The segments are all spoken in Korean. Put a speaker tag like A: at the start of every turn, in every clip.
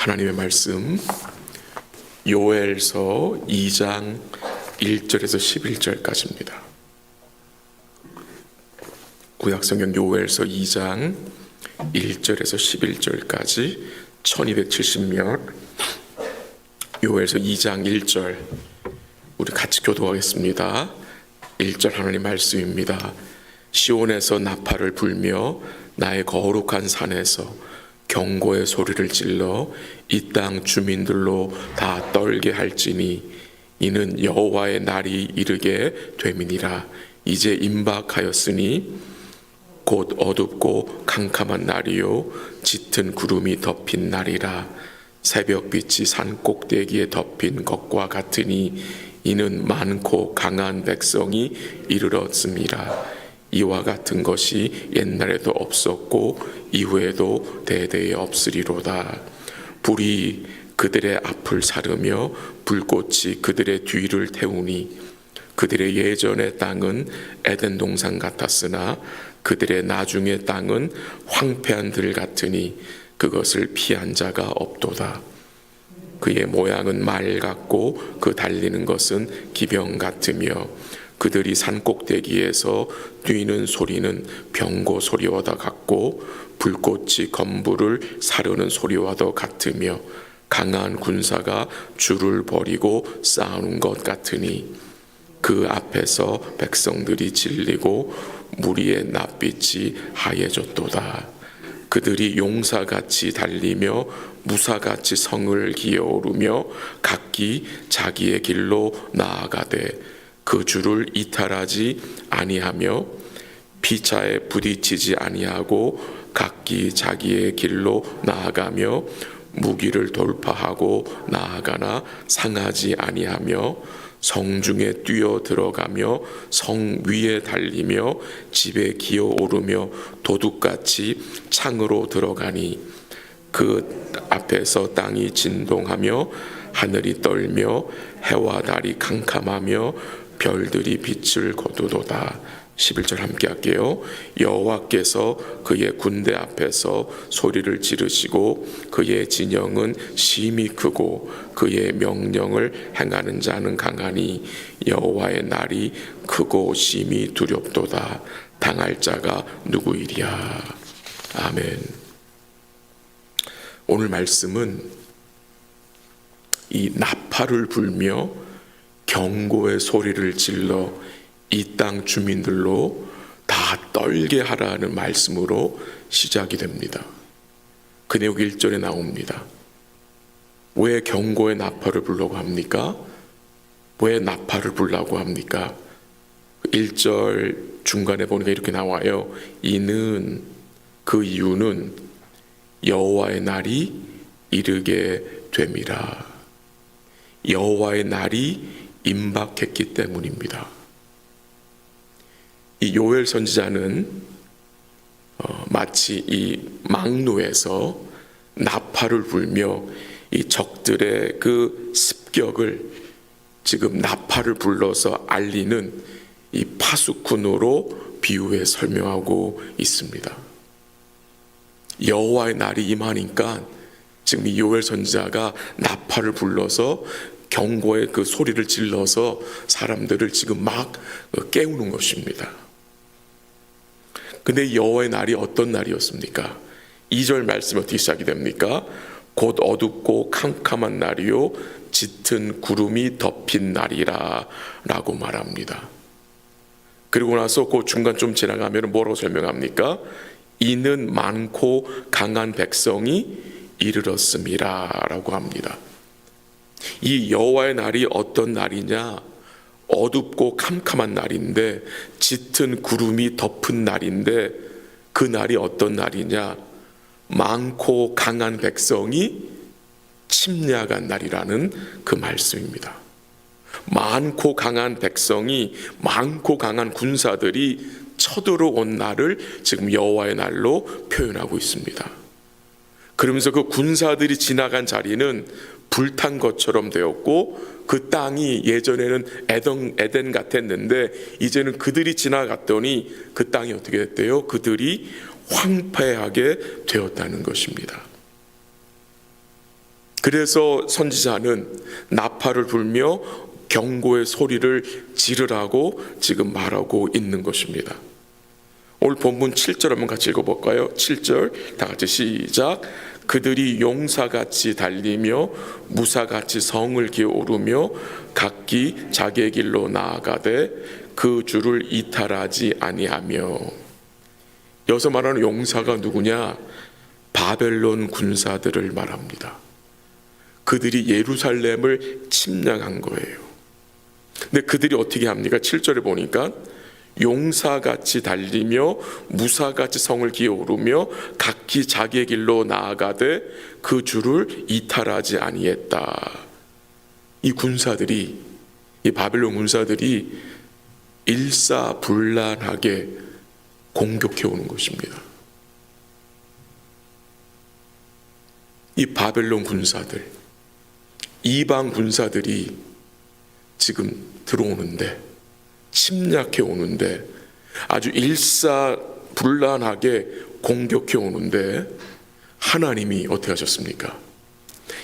A: 하나님의 말씀 요엘서 2장 1절에서 11절까지입니다. 구약성경 요엘서 2장 1절에서 11절까지 1270면 요엘서 2장 1절 우리 같이 교도하겠습니다. 1절 하나님 말씀입니다. 시온에서 나팔을 불며 나의 거룩한 산에서 경고의 소리를 질러 이 땅 주민들로 다 떨게 할지니 이는 여호와의 날이 이르게 됨이니라. 이제 임박하였으니 곧 어둡고 캄캄한 날이요 짙은 구름이 덮인 날이라. 새벽빛이 산 꼭대기에 덮인 것과 같으니 이는 많고 강한 백성이 이르렀음이라. 이와 같은 것이 옛날에도 없었고 이후에도 대대에 없으리로다. 불이 그들의 앞을 사르며 불꽃이 그들의 뒤를 태우니 그들의 예전의 땅은 에덴 동산 같았으나 그들의 나중의 땅은 황폐한 들 같으니 그것을 피한 자가 없도다. 그의 모양은 말 같고 그 달리는 것은 기병 같으며 그들이 산 꼭대기에서 뛰는 소리는 병고 소리와도 같고 불꽃이 건불을 사르는 소리와도 같으며 강한 군사가 줄을 버리고 싸우는 것 같으니 그 앞에서 백성들이 질리고 무리의 낯빛이 하얘졌도다. 그들이 용사같이 달리며 무사같이 성을 기어오르며 각기 자기의 길로 나아가되 그 줄을 이탈하지 아니하며 피차에 부딪히지 아니하고 각기 자기의 길로 나아가며 무기를 돌파하고 나아가나 상하지 아니하며 성중에 뛰어 들어가며 성 위에 달리며 집에 기어오르며 도둑같이 창으로 들어가니 그 앞에서 땅이 진동하며 하늘이 떨며 해와 달이 캄캄하며 별들이 빛을 거두도다. 11절 함께 할게요. 여호와께서 그의 군대 앞에서 소리를 지르시고 그의 진영은 심히 크고 그의 명령을 행하는 자는 강하니 여호와의 날이 크고 심히 두렵도다. 당할 자가 누구이랴. 아멘. 오늘 말씀은 이 나팔을 불며 경고의 소리를 질러 이 땅 주민들로 다 떨게 하라는 말씀으로 시작이 됩니다. 그 내용 1절에 나옵니다. 왜 경고의 나팔을 불라고 합니까? 왜 나팔을 불라고 합니까? 1절 중간에 보니까 이렇게 나와요. 이는 그 이유는 여호와의 날이 이르게 됨이라. 여호와의 날이 임박했기 때문입니다. 이 요엘 선지자는 마치 이 망노에서 나팔을 불며 이 적들의 그 습격을 지금 나팔을 불러서 알리는 이 파수꾼으로 비유해 설명하고 있습니다. 여호와의 날이 임하니까 지금 이 요엘 선지자가 나팔을 불러서 경고의 그 소리를 질러서 사람들을 지금 막 깨우는 것입니다. 근데 여호와의 날이 어떤 날이었습니까? 2절 말씀이 어떻게 시작이 됩니까? 곧 어둡고 캄캄한 날이요 짙은 구름이 덮인 날이라 라고 말합니다. 그리고 나서 그 중간 좀 지나가면 뭐라고 설명합니까? 이는 많고 강한 백성이 이르렀음이라 라고 합니다. 이 여호와의 날이 어떤 날이냐? 어둡고 캄캄한 날인데 짙은 구름이 덮은 날인데 그 날이 어떤 날이냐? 많고 강한 백성이 침략한 날이라는 그 말씀입니다. 많고 강한 백성이 많고 강한 군사들이 쳐들어온 날을 지금 여호와의 날로 표현하고 있습니다. 그러면서 그 군사들이 지나간 자리는 불탄 것처럼 되었고 그 땅이 예전에는 에덴 같았는데 이제는 그들이 지나갔더니 그 땅이 어떻게 됐대요? 그들이 황폐하게 되었다는 것입니다. 그래서 선지자는 나팔을 불며 경고의 소리를 지르라고 지금 말하고 있는 것입니다. 오늘 본문 7절 한번 같이 읽어볼까요? 7절 다 같이 시작. 그들이 용사같이 달리며 무사같이 성을 기어오르며 각기 자기의 길로 나아가되 그 줄을 이탈하지 아니하며. 여기서 말하는 용사가 누구냐? 바벨론 군사들을 말합니다. 그들이 예루살렘을 침략한 거예요. 근데 그들이 어떻게 합니까? 7절에 보니까 용사같이 달리며 무사같이 성을 기어오르며 각기 자기의 길로 나아가되 그 줄을 이탈하지 아니했다. 이 군사들이, 이 바벨론 군사들이 일사불란하게 공격해 오는 것입니다. 이 바벨론 군사들, 이방 군사들이 지금 들어오는데, 침략해 오는데, 아주 일사불란하게 공격해 오는데 하나님이 어떻게 하셨습니까?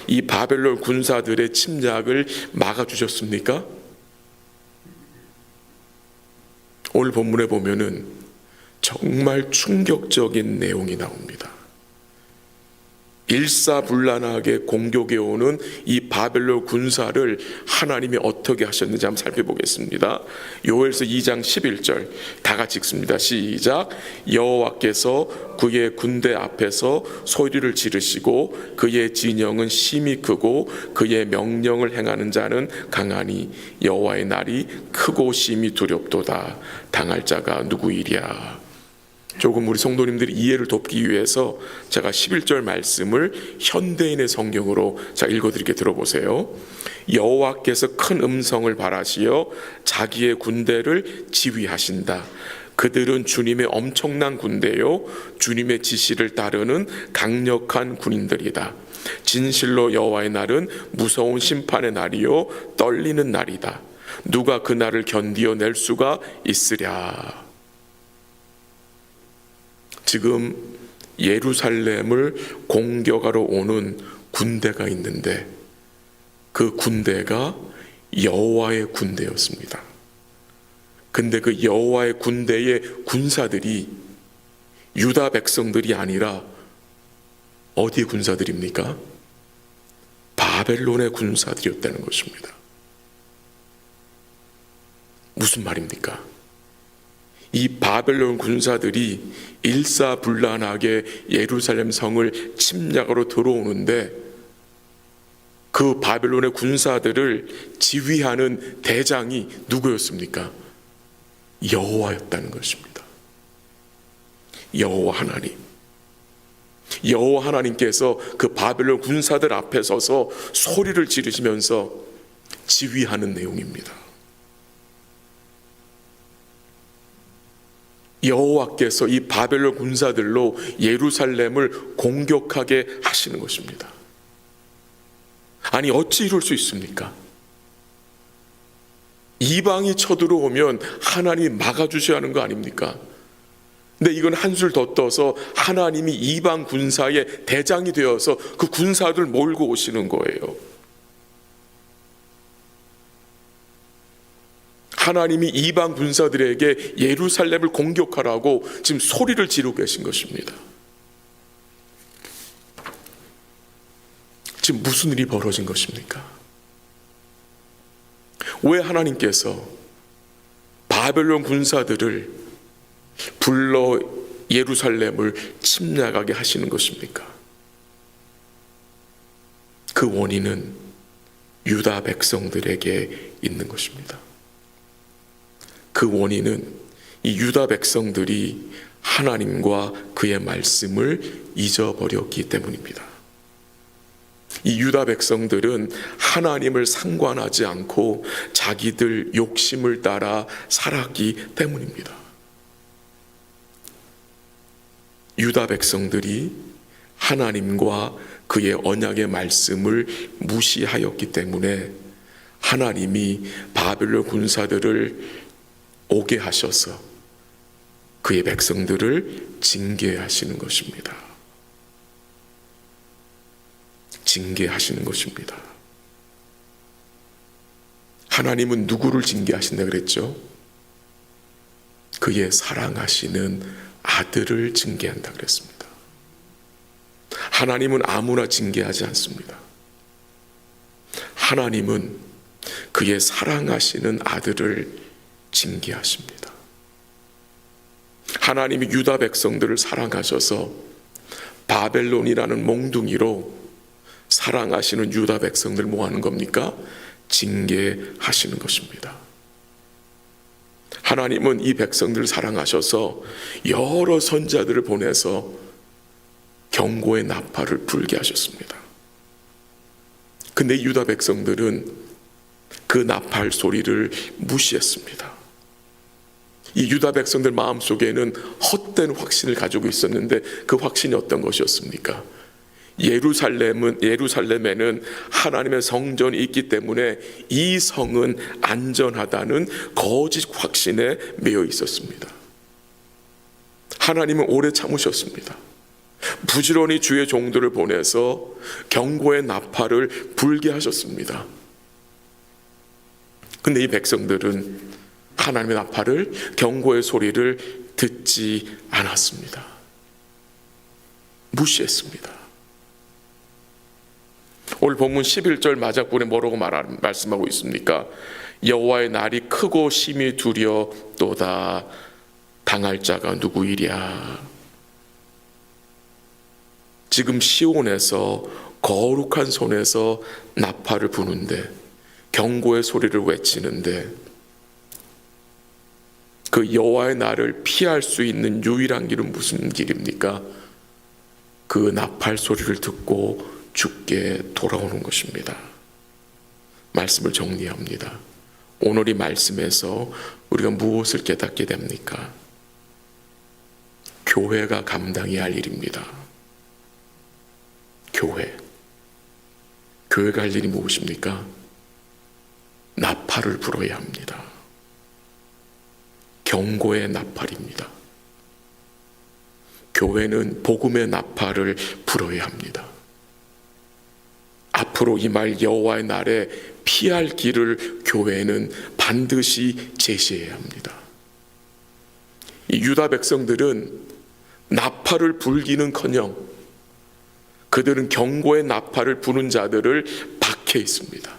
A: 이 바벨론 군사들의 침략을 막아주셨습니까? 오늘 본문에 보면은 정말 충격적인 내용이 나옵니다. 일사불란하게 공격해 오는 이 바벨론 군사를 하나님이 어떻게 하셨는지 한번 살펴보겠습니다. 요엘서 2장 11절 다 같이 읽습니다. 시작. 여호와께서 그의 군대 앞에서 소리를 지르시고 그의 진영은 심히 크고 그의 명령을 행하는 자는 강하니 여호와의 날이 크고 심히 두렵도다. 당할 자가 누구이랴. 조금 우리 성도님들이 이해를 돕기 위해서 제가 11절 말씀을 현대인의 성경으로 읽어드리게 들어보세요. 여호와께서 큰 음성을 발하시어 자기의 군대를 지휘하신다. 그들은 주님의 엄청난 군대요 주님의 지시를 따르는 강력한 군인들이다. 진실로 여호와의 날은 무서운 심판의 날이요 떨리는 날이다. 누가 그 날을 견디어낼 수가 있으랴. 지금 예루살렘을 공격하러 오는 군대가 있는데 그 군대가 여호와의 군대였습니다. 근데 그 여호와의 군대의 군사들이 유다 백성들이 아니라 어디의 군사들입니까? 바벨론의 군사들이었다는 것입니다. 무슨 말입니까? 이 바벨론 군사들이 일사불란하게 예루살렘 성을 침략하러 들어오는데 그 바벨론의 군사들을 지휘하는 대장이 누구였습니까? 여호와였다는 것입니다. 여호와 하나님. 여호와 하나님께서 그 바벨론 군사들 앞에 서서 소리를 지르시면서 지휘하는 내용입니다. 여호와께서 이 바벨론 군사들로 예루살렘을 공격하게 하시는 것입니다. 아니 어찌 이럴 수 있습니까? 이방이 쳐들어오면 하나님이 막아주셔야 하는 거 아닙니까? 근데 이건 한술 더 떠서 하나님이 이방 군사의 대장이 되어서 그 군사들 몰고 오시는 거예요. 하나님이 이방 군사들에게 예루살렘을 공격하라고 지금 소리를 지르고 계신 것입니다. 지금 무슨 일이 벌어진 것입니까? 왜 하나님께서 바벨론 군사들을 불러 예루살렘을 침략하게 하시는 것입니까? 그 원인은 유다 백성들에게 있는 것입니다. 그 원인은 이 유다 백성들이 하나님과 그의 말씀을 잊어버렸기 때문입니다. 이 유다 백성들은 하나님을 상관하지 않고 자기들 욕심을 따라 살았기 때문입니다. 유다 백성들이 하나님과 그의 언약의 말씀을 무시하였기 때문에 하나님이 바벨론 군사들을 오게 하셔서 그의 백성들을 징계하시는 것입니다. 징계하시는 것입니다. 하나님은 누구를 징계하신다 그랬죠? 그의 사랑하시는 아들을 징계한다 그랬습니다. 하나님은 아무나 징계하지 않습니다. 하나님은 그의 사랑하시는 아들을 징계하십니다. 하나님이 유다 백성들을 사랑하셔서 바벨론이라는 몽둥이로 사랑하시는 유다 백성들 뭐 하는 겁니까? 징계하시는 것입니다. 하나님은 이 백성들을 사랑하셔서 여러 선지자들을 보내서 경고의 나팔을 불게 하셨습니다. 근데 유다 백성들은 그 나팔 소리를 무시했습니다. 이 유다 백성들 마음속에는 헛된 확신을 가지고 있었는데 그 확신이 어떤 것이었습니까? 예루살렘에는 하나님의 성전이 있기 때문에 이 성은 안전하다는 거짓 확신에 매여 있었습니다. 하나님은 오래 참으셨습니다. 부지런히 주의 종들을 보내서 경고의 나팔을 불게 하셨습니다. 근데 이 백성들은 하나님의 나팔을, 경고의 소리를 듣지 않았습니다. 무시했습니다. 오늘 본문 11절 마지막부분에 뭐라고 말씀하고 있습니까? 여호와의 날이 크고 심히 두려도다. 당할 자가 누구이랴. 지금 시온에서 거룩한 손에서 나팔을 부는데, 경고의 소리를 외치는데, 그 여호와의 날을 피할 수 있는 유일한 길은 무슨 길입니까? 그 나팔 소리를 듣고 주께 돌아오는 것입니다. 말씀을 정리합니다. 오늘 이 말씀에서 우리가 무엇을 깨닫게 됩니까? 교회가 감당해야 할 일입니다. 교회가 할 일이 무엇입니까? 나팔을 불어야 합니다. 경고의 나팔입니다. 교회는 복음의 나팔을 불어야 합니다. 앞으로 임할 여호와의 날에 피할 길을 교회는 반드시 제시해야 합니다. 이 유다 백성들은 나팔을 불기는커녕 그들은 경고의 나팔을 부는 자들을 박해 있습니다.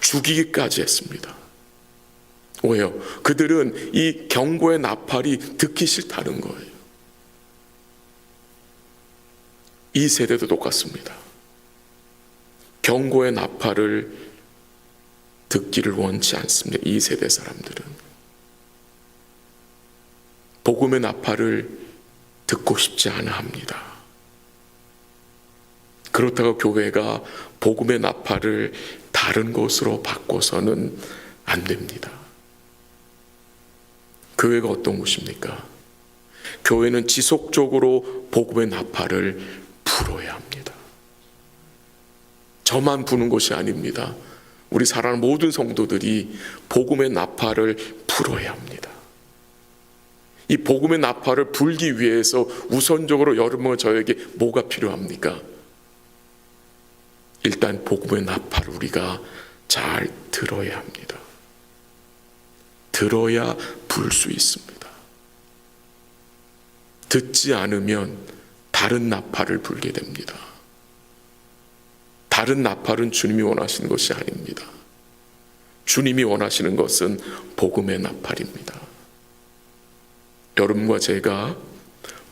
A: 죽이기까지 했습니다. 왜요? 그들은 이 경고의 나팔이 듣기 싫다는 거예요. 이 세대도 똑같습니다. 경고의 나팔을 듣기를 원치 않습니다. 이 세대 사람들은 복음의 나팔을 듣고 싶지 않아 합니다. 그렇다고 교회가 복음의 나팔을 다른 것으로 바꿔서는 안 됩니다. 교회가 어떤 곳입니까? 교회는 지속적으로 복음의 나팔을 불어야 합니다. 저만 부는 것이 아닙니다. 우리 사랑하는 모든 성도들이 복음의 나팔을 불어야 합니다. 이 복음의 나팔을 불기 위해서 우선적으로 여러분과 저에게 뭐가 필요합니까? 일단 복음의 나팔을 우리가 잘 들어야 합니다. 들어야 불 수 있습니다. 듣지 않으면 다른 나팔을 불게 됩니다. 다른 나팔은 주님이 원하시는 것이 아닙니다. 주님이 원하시는 것은 복음의 나팔입니다. 여러분과 제가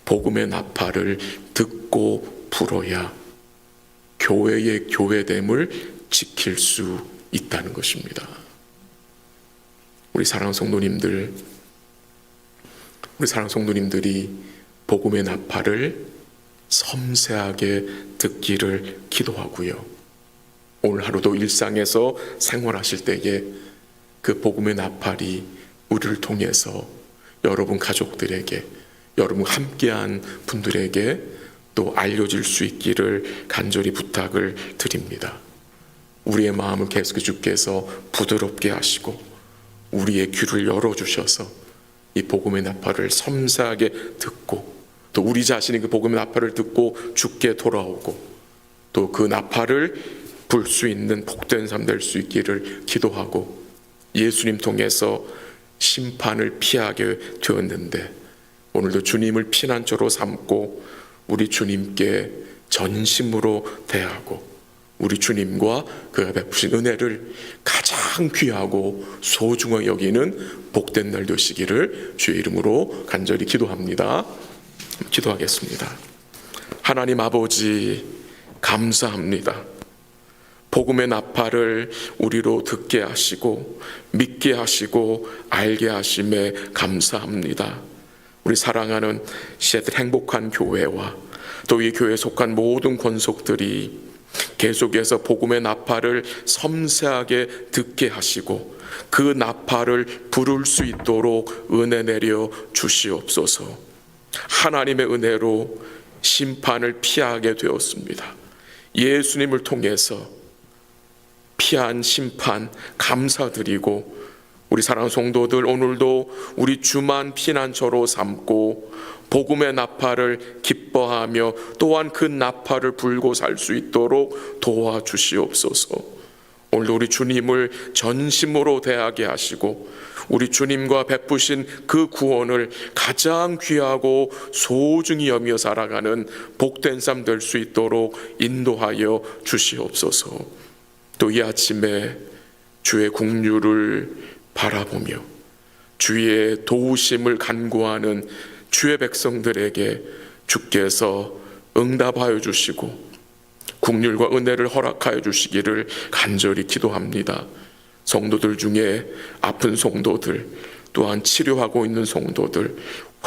A: 복음의 나팔을 듣고 불어야 교회의 교회됨을 지킬 수 있다는 것입니다. 우리 사랑하는 성도님들이 복음의 나팔을 섬세하게 듣기를 기도하고요. 오늘 하루도 일상에서 생활하실 때에 그 복음의 나팔이 우리를 통해서 여러분 가족들에게, 여러분 함께한 분들에게 또 알려질 수 있기를 간절히 부탁을 드립니다. 우리의 마음을 계속 주께서 부드럽게 하시고 우리의 귀를 열어주셔서 이 복음의 나팔을 섬세하게 듣고 또 우리 자신이 그 복음의 나팔을 듣고 주께 돌아오고 또 또 그 나팔을 불 수 있는 복된 삶 될 수 있기를 기도하고, 예수님 통해서 심판을 피하게 되었는데 오늘도 주님을 피난처로 삼고 우리 주님께 전심으로 대하고 우리 주님과 그가 베푸신 은혜를 가장 귀하고 소중하게 여기는 복된 날 되시기를 주의 이름으로 간절히 기도합니다. 기도하겠습니다. 하나님 아버지, 감사합니다. 복음의 나팔을 우리로 듣게 하시고 믿게 하시고 알게 하심에 감사합니다. 우리 사랑하는 시애틀 행복한 교회와 또 이 교회에 속한 모든 권속들이 계속해서 복음의 나팔을 섬세하게 듣게 하시고 그 나팔을 부를 수 있도록 은혜 내려 주시옵소서. 하나님의 은혜로 심판을 피하게 되었습니다. 예수님을 통해서 피한 심판 감사드리고, 우리 사랑하는 성도들 오늘도 우리 주만 피난처로 삼고 복음의 나팔을 기뻐하며 또한 그 나팔을 불고 살 수 있도록 도와주시옵소서. 오늘도 우리 주님을 전심으로 대하게 하시고 우리 주님과 베푸신 그 구원을 가장 귀하고 소중히 여겨 살아가는 복된 삶 될 수 있도록 인도하여 주시옵소서. 또 이 아침에 주의 긍휼을 바라보며 주의 도우심을 간구하는 주의 백성들에게 주께서 응답하여 주시고 긍휼과 은혜를 허락하여 주시기를 간절히 기도합니다. 성도들 중에 아픈 성도들, 또한 치료하고 있는 성도들,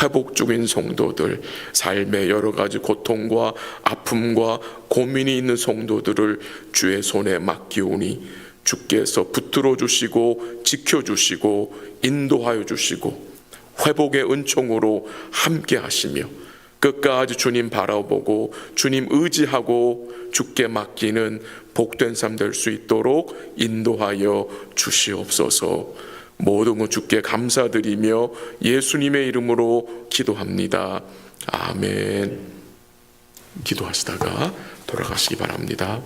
A: 회복 중인 성도들, 삶의 여러 가지 고통과 아픔과 고민이 있는 성도들을 주의 손에 맡기오니 주께서 붙들어 주시고 지켜주시고 인도하여 주시고 회복의 은총으로 함께 하시며 끝까지 주님 바라보고 주님 의지하고 주께 맡기는 복된 삶 될 수 있도록 인도하여 주시옵소서. 모든 것 주께 감사드리며 예수님의 이름으로 기도합니다. 아멘. 기도하시다가 돌아가시기 바랍니다.